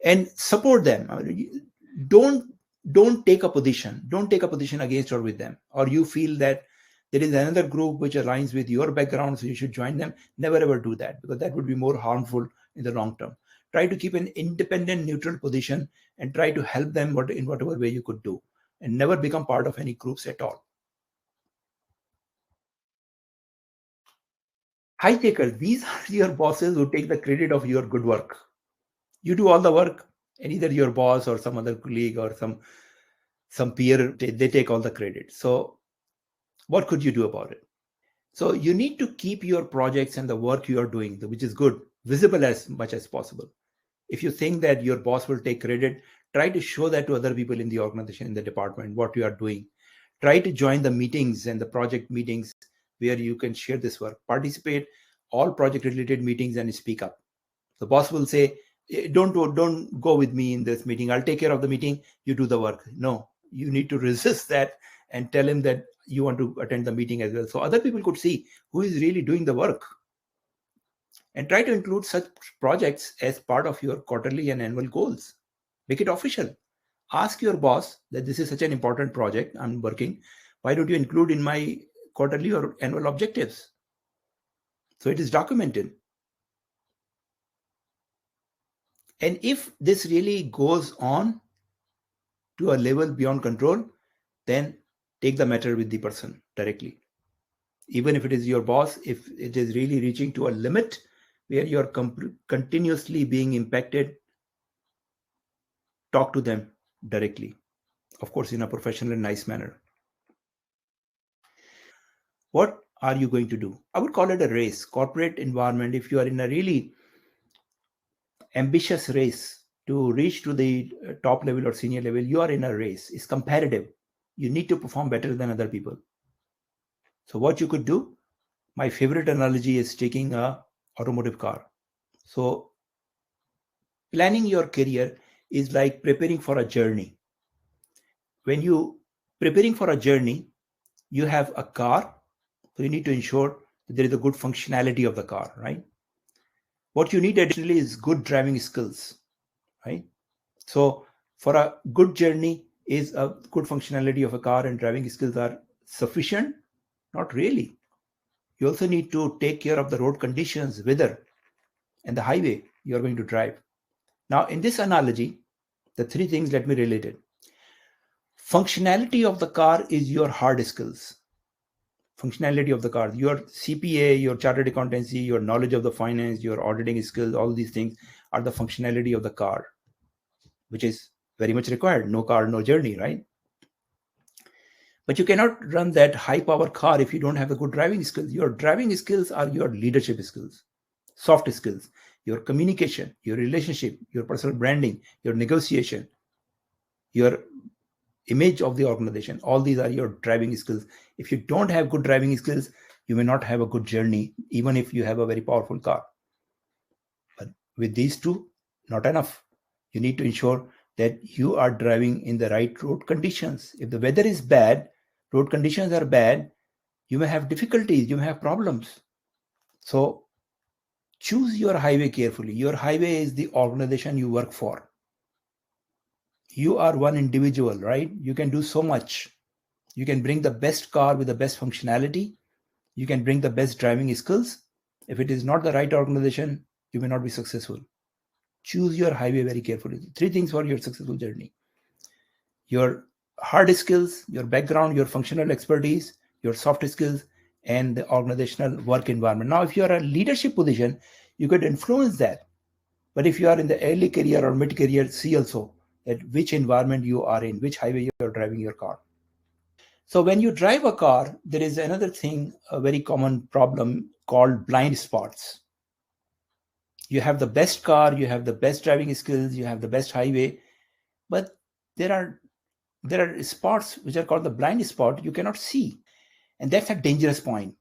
And support them. Don't take a position. Don't take a position against or with them. Or you feel that there is another group which aligns with your background, so you should join them. Never ever do that, because that would be more harmful in the long term. Try to keep an independent, neutral position and try to help them in whatever way you could do, and never become part of any groups at all. Hijackers, these are your bosses who take the credit of your good work. You do all the work, and either your boss or some other colleague or some peer, they take all the credit. So what could you do about it? So you need to keep your projects and the work you are doing, which is good, visible as much as possible. If you think that your boss will take credit, try to show that to other people in the organization, in the department, what you are doing. Try to join the meetings and the project meetings where you can share this work. Participate all project related meetings and speak up. The boss will say, don't go with me in this meeting. I'll take care of the meeting. You do the work. No, you need to resist that and tell him that you want to attend the meeting as well. So other people could see who is really doing the work. And try to include such projects as part of your quarterly and annual goals. Make it official. Ask your boss that this is such an important project I'm working. Why don't you include in my quarterly or annual objectives? So it is documented. And if this really goes on to a level beyond control, then take the matter with the person directly. Even if it is your boss, if it is really reaching to a limit where you are continuously being impacted, talk to them directly. Of course, in a professional and nice manner. What are you going to do? I would call it a race. Corporate environment, if you are in a really ambitious race to reach to the top level or senior level, you are in a race. It's competitive. You need to perform better than other people. So what you could do, my favorite analogy is taking a automotive car. So planning your career is like preparing for a journey. When you preparing for a journey, you have a car, so you need to ensure that there is a good functionality of the car, right? What you need additionally is good driving skills, right? So for a good journey, is a good functionality of a car and driving skills are sufficient? Not really. You also need to take care of the road conditions, weather, and the highway you are going to drive. Now, in this analogy, the three things, let me relate it. Functionality of the car is your hard skills. Functionality of the car, your CPA, your chartered accountancy, your knowledge of the finance, your auditing skills, all these things are the functionality of the car, which is very much required. No car, no journey, right? But you cannot run that high power car if you don't have a good driving skills. Your driving skills are your leadership skills, soft skills, your communication, your relationship, your personal branding, your negotiation, your image of the organization. All these are your driving skills. If you don't have good driving skills, you may not have a good journey, even if you have a very powerful car. But with these two, not enough. You need to ensure that you are driving in the right road conditions. If the weather is bad, road conditions are bad, you may have difficulties, you may have problems. So choose your highway carefully. Your highway is the organization you work for. You are one individual, right? You can do so much. You can bring the best car with the best functionality. You can bring the best driving skills. If it is not the right organization, you may not be successful. Choose your highway very carefully. 3 things for your successful journey: your hard skills, your background, your functional expertise, your soft skills, and the organizational work environment. Now, if you are a leadership position, you could influence that. But if you are in the early career or mid career, see also that which environment you are in, which highway you are driving your car. So when you drive a car, there is another thing, a very common problem called blind spots. You have the best car, you have the best driving skills, you have the best highway, but there are spots which are called the blind spot you cannot see. And that's a dangerous point.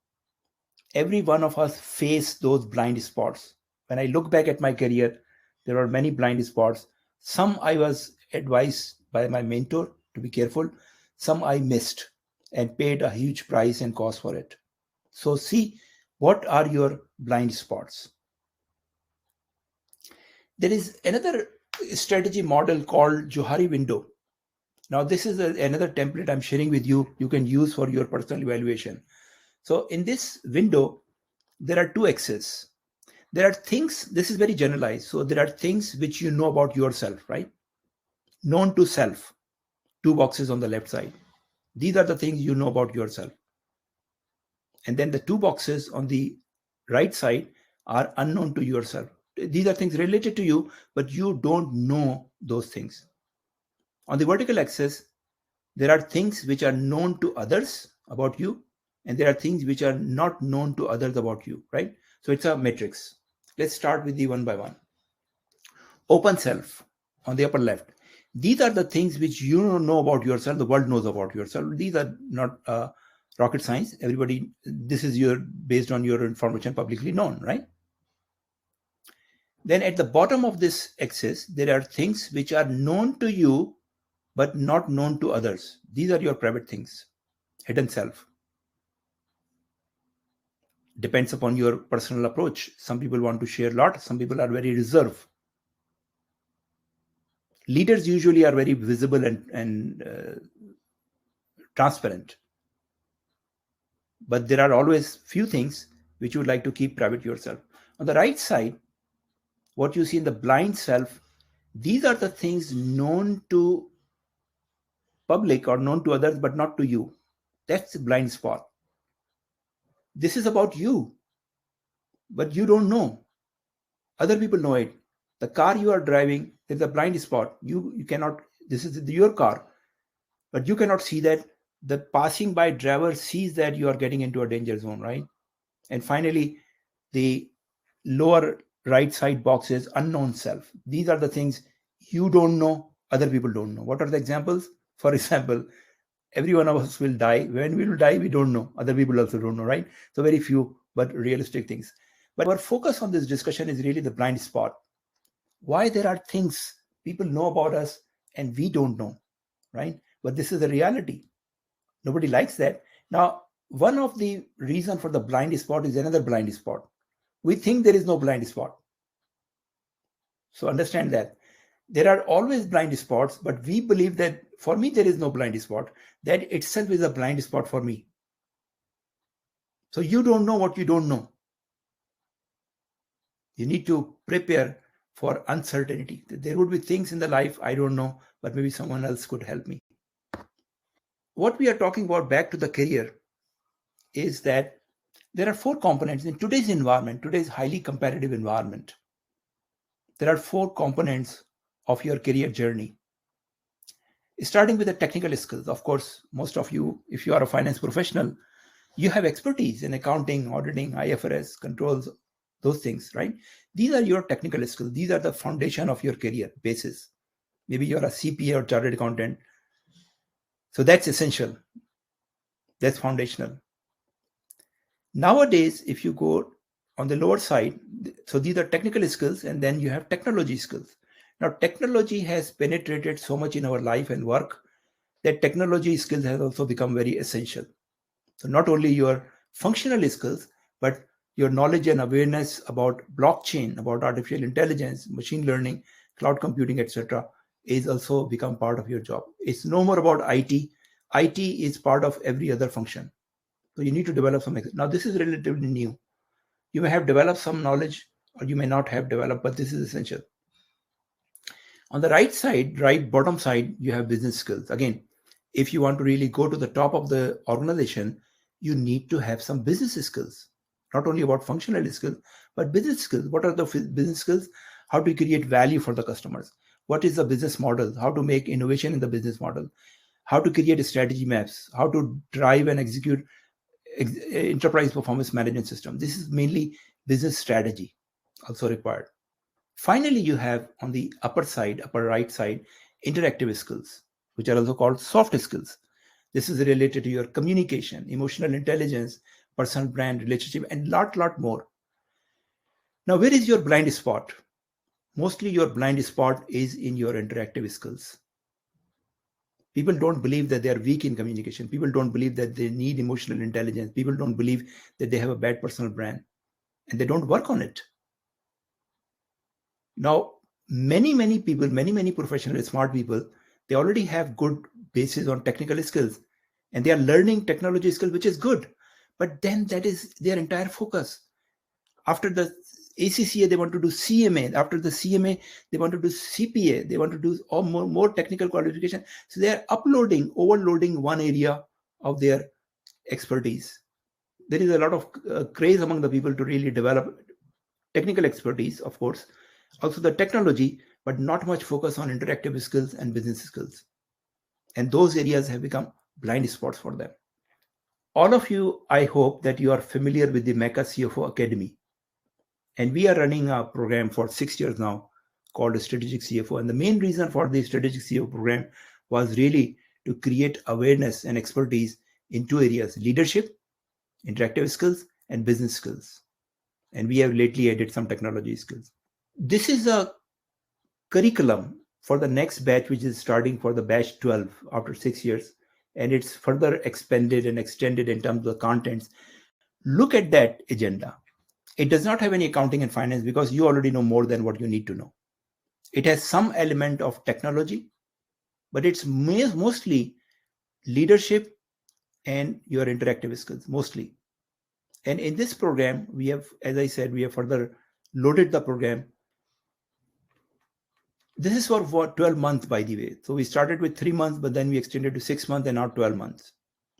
Every one of us face those blind spots. When I look back at my career, there are many blind spots. Some I was advised by my mentor to be careful. Some I missed and paid a huge price and cost for it. So see, what are your blind spots? There is another strategy model called Johari Window. Now, this is another template I'm sharing with you. You can use for your personal evaluation. So in this window, there are 2 axes. There are things, this is very generalized. So there are things which you know about yourself, right? Known to self, 2 boxes on the left side. These are the things you know about yourself. And then the 2 boxes on the right side are unknown to yourself. These are things related to you, but you don't know those things. On the vertical axis, there are things which are known to others about you, and there are things which are not known to others about you, right? So it's a matrix. Let's start with the one by one. Open self on the upper left. These are the things which you don't know about yourself, the world knows about yourself. These are not rocket science. Everybody, this is based on your information publicly known, right? Then at the bottom of this axis, there are things which are known to you, but not known to others. These are your private things, hidden self. Depends upon your personal approach. Some people want to share a lot. Some people are very reserved. Leaders usually are very visible and transparent. But there are always few things which you would like to keep private yourself. On the right side, what you see in the blind self, these are the things known to public or known to others, but not to you. That's the blind spot. This is about you, but you don't know. Other people know it. The car you are driving, there's a blind spot. You cannot, this is your car, but you cannot see that. The passing by driver sees that you are getting into a danger zone, right? And finally, the lower right side box is unknown self. These are the things you don't know, other people don't know. What are the examples? For example, every one of us will die. When we will die, we don't know. Other people also don't know, right? So very few, but realistic things. But our focus on this discussion is really the blind spot. Why there are things people know about us and we don't know, right? But this is the reality. Nobody likes that. Now, one of the reason for the blind spot is another blind spot. We think there is no blind spot. So understand that. There are always blind spots, but we believe that for me, there is no blind spot. That itself is a blind spot for me. So you don't know what you don't know. You need to prepare for uncertainty. There would be things in the life I don't know, but maybe someone else could help me. What we are talking about back to the career is that there are 4 components in today's environment, today's highly competitive environment. There are 4 components of your career journey. Starting with the technical skills. Of course, most of you, if you are a finance professional, you have expertise in accounting, auditing, IFRS, controls, those things, right? These are your technical skills. These are the foundation of your career basis. Maybe you're a CPA or chartered accountant. So that's essential. That's foundational. Nowadays, if you go on the lower side, so these are technical skills, and then you have technology skills. Now, technology has penetrated so much in our life and work that technology skills has also become very essential. So not only your functional skills, but your knowledge and awareness about blockchain, about artificial intelligence, machine learning, cloud computing, etc., is also become part of your job. It's no more about IT. IT is part of every other function. So you need to develop some. Now this is relatively new. You may have developed some knowledge, or you may not have developed, but this is essential. On the right side, right bottom side, you have business skills. Again, if you want to really go to the top of the organization, you need to have some business skills. Not only about functional skills, but business skills. What are the business skills? How to create value for the customers? What is the business model? How to make innovation in the business model? How to create strategy maps? How to drive and execute enterprise performance management system? This is mainly business strategy also required. Finally, you have on the upper right side, interactive skills, which are also called soft skills. This is related to your communication, emotional intelligence, personal brand, relationship, and lot more. Now, where is your blind spot? Mostly your blind spot is in your interactive skills. People don't believe that they are weak in communication. People don't believe that they need emotional intelligence. People don't believe that they have a bad personal brand, and they don't work on it. Now, many people, many professional smart people, they already have good basis on technical skills, and they are learning technology skills, which is good. But then that is their entire focus. After the ACCA, they want to do CMA. After the CMA, they want to do CPA. They want to do all more technical qualification. So they are overloading one area of their expertise. There is a lot of craze among the people to really develop technical expertise, of course, also the technology, but not much focus on interactive skills and business skills. And those areas have become blind spots for them. All of you, I hope that you are familiar with the MECA CFO Academy. And we are running a program for 6 years now called Strategic CFO. And the main reason for the Strategic CFO program was really to create awareness and expertise in two areas: leadership, interactive skills, and business skills. And we have lately added some technology skills. This is a curriculum for the next batch, which is starting for the batch 12 after 6 years, and it's further expanded and extended in terms of the contents. Look at that agenda. It does not have any accounting and finance because you already know more than what you need to know. It has some element of technology, but it's mostly leadership and your interactive skills, mostly. And in this program, we have, as I said, we have further loaded the program. This is for what, 12 months, by the way. So we started with 3 months, but then we extended to 6 months and now 12 months.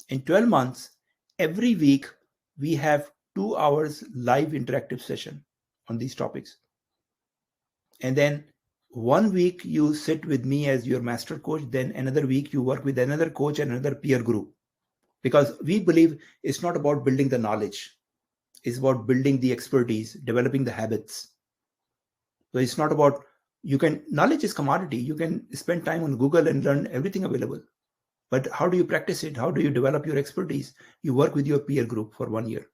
In 12 months, every week, we have 2 hours live interactive session on these topics. And then 1 week you sit with me as your master coach. Then another week you work with another coach and another peer group. Because we believe it's not about building the knowledge. It's about building the expertise, developing the habits. So it's not about, knowledge is commodity. You can spend time on Google and learn everything available. But how do you practice it? How do you develop your expertise? You work with your peer group for 1 year.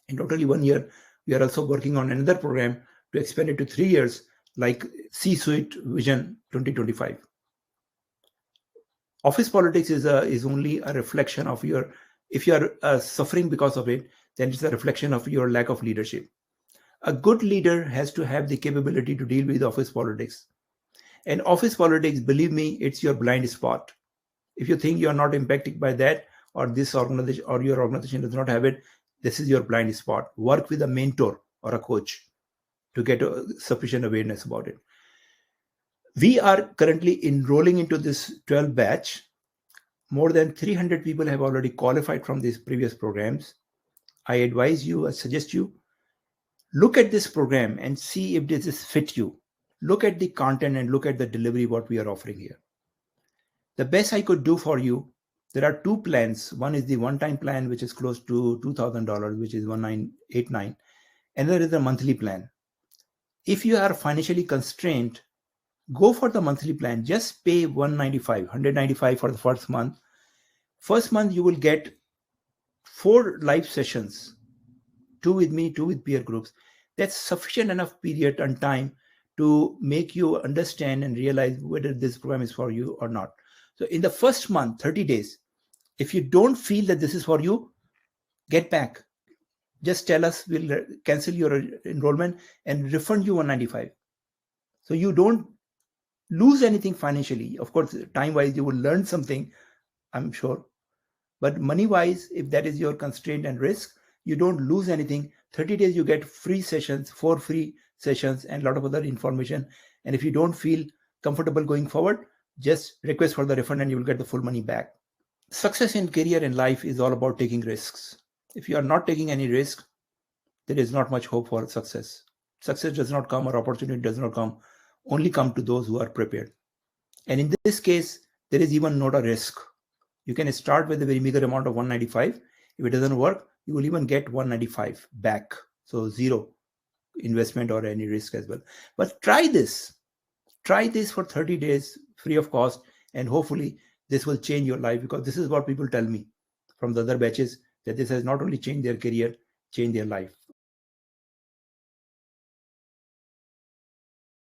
In totally 1 year, we are also working on another program to expand it to 3 years, like C-Suite Vision 2025. Office politics is only a reflection of your, if you are suffering because of it, then it's a reflection of your lack of leadership. A good leader has to have the capability to deal with office politics. And office politics, believe me, it's your blind spot. If you think you're not impacted by that, or this organization or your organization does not have it, this is your blind spot. Work with a mentor or a coach to get sufficient awareness about it. We are currently enrolling into this 12 batch. More than 300 people have already qualified from these previous programs. I advise you, I suggest you, look at this program and see if this is fit you. Look at the content and look at the delivery, what we are offering here. The best I could do for you, there are two plans. One is the one-time plan, which is close to $2,000, which is 1989. Another is the monthly plan. If you are financially constrained, go for the monthly plan. Just pay 195 for the first month. First month, you will get 4 live sessions, 2 with me, 2 with peer groups. That's sufficient enough period and time to make you understand and realize whether this program is for you or not. So in the first month, 30 days, if you don't feel that this is for you, get back. Just tell us, we'll cancel your enrollment and refund you 195. So you don't lose anything financially. Of course, time-wise, you will learn something, I'm sure. But money-wise, if that is your constraint and risk, you don't lose anything. 30 days, you get free sessions, 4 free sessions, and a lot of other information. And if you don't feel comfortable going forward, just request for the refund and you will get the full money back. Success in career and life is all about taking risks. If you are not taking any risk, there is not much hope for success. Success does not come, or opportunity does not come, only come to those who are prepared. And in this case, there is even not a risk. You can start with a very meager amount of 195. If it doesn't work, you will even get 195 back. So 0 investment or any risk as well. But try this. Try this for 30 days free of cost, and hopefully this will change your life, because this is what people tell me from the other batches, that this has not only changed their career, changed their life.